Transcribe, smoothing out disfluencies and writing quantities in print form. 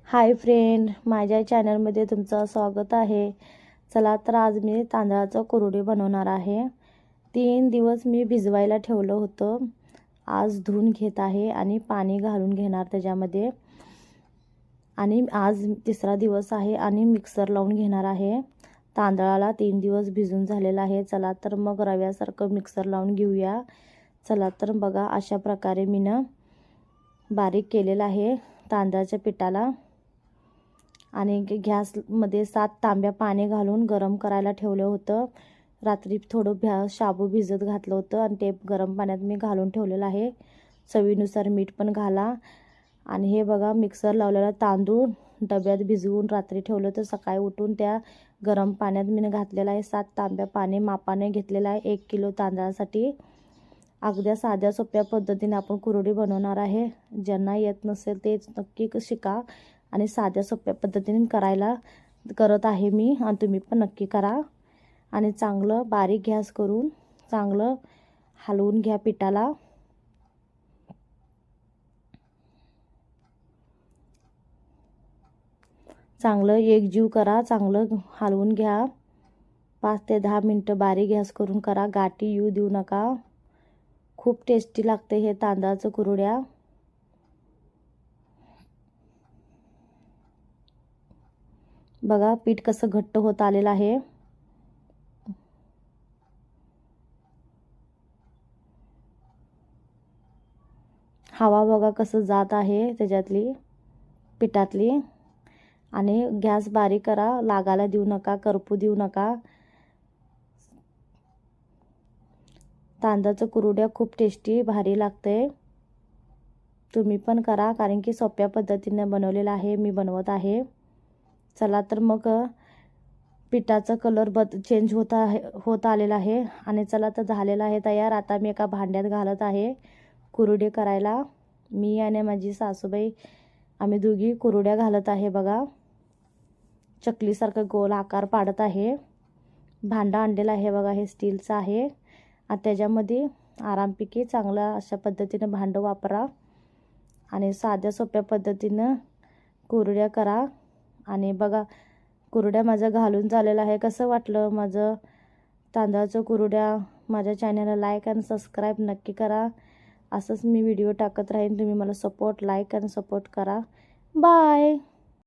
Hi friend, माझ्या चॅनलमध्ये तुमचं स्वागत आहे। चला तर आज मी तांदळाचं कुरडे बनवणार आहे। 3 दिवस मी भिजवायला ठेवलं होतं। आज धुवून घेत आहे आणि पाणी घालून घेणार त्याच्यामध्ये। आणि आज तिसरा दिवस आहे आणि मिक्सर लावून घेणार आहे। तांदळाला 3 दिवस भिजून झालेला आहे। चला तर मग रव्यासारखं मिक्सर लावून घेऊया। चला तर बघा, अशा प्रकारे मी बारीक केलेलं आहे तांदळाच्या पिठाला। आणि गॅसमध्ये 7 तांब्या पाणी घालून गरम करायला ठेवलं होतं। रात्री थोडं शाबू भिजत घातलं होतं आणि ते गरम पाण्यात मी घालून ठेवलेलं आहे। चवीनुसार मीठ पण घाला। आणि हे बघा, मिक्सर लावलेला तांदूळ डब्यात भिजवून रात्री ठेवलं तर सकाळी उठून त्या गरम पाण्यात मी घातलेलं आहे। 7 तांब्या पाणी मापाने घेतलेलं आहे 1 किलो तांदळासाठी। अगदी साध्या सोप्या पद्धतीने आपण कुरडे बनवणार आहे। ज्यांना येत नसेल ते नक्की शिका आणि साध्या सोप्या पद्धतीने करत आहे मी, आणि तुम्ही पण नक्की करा। आणि चांगलं बारीक गॅस करून चांगलं हलवून घ्या पिठाला। चांगलं एकजीव करा, चांगलं हलवून घ्या। 5 ते 10 मिनिटं बारीक गॅस करून करा, गाठी येऊ देऊ नका। खूप टेस्टी लागते हे तांदळाचं कुरड्या। बघा पीठ कसं घट्ट होत आलेलं आहे। हवा बघा कसं जात आहे त्याच्यातली, पिठातली। आणि गॅस बारीक करा, लागायला देऊ नका, करपू देऊ नका। तांदळाचं कुरड्या खूप टेस्टी भारी लागते। तुम्ही पण करा, कारण की सोप्या पद्धतीने बनवलेलं आहे, मी बनवत आहे। चला तर मग पिठाचा कलर चेंज होत आलेला आहे। आणि चला तर झालेला आहे तयार। आता मी एका भांड्यात घालत आहे कुरडे करायला। मी आणि माझी सासूबाई आम्ही दोघी कुरड्या घालत आहे बघा। चकलीसारखं गोल आकार पाडत आहे। भांडं आणलेलं आहे बघा, हे स्टीलचं आहे। आणि त्याच्यामध्ये आरामपैकी चांगलं अशा पद्धतीने भांडं वापरा आणि साध्या सोप्या पद्धतीनं कुरड्या करा। आणि बघा कुरड्या माझं घालून झालेलं आहे। कसं वाटलं माझं तांदळाचं कुरड्या? माझ्या चॅनलला लाईक आणि सबस्क्राईब नक्की करा। असंच मी व्हिडिओ टाकत राहीन, तुम्ही मला लाईक आणि सपोर्ट करा। बाय।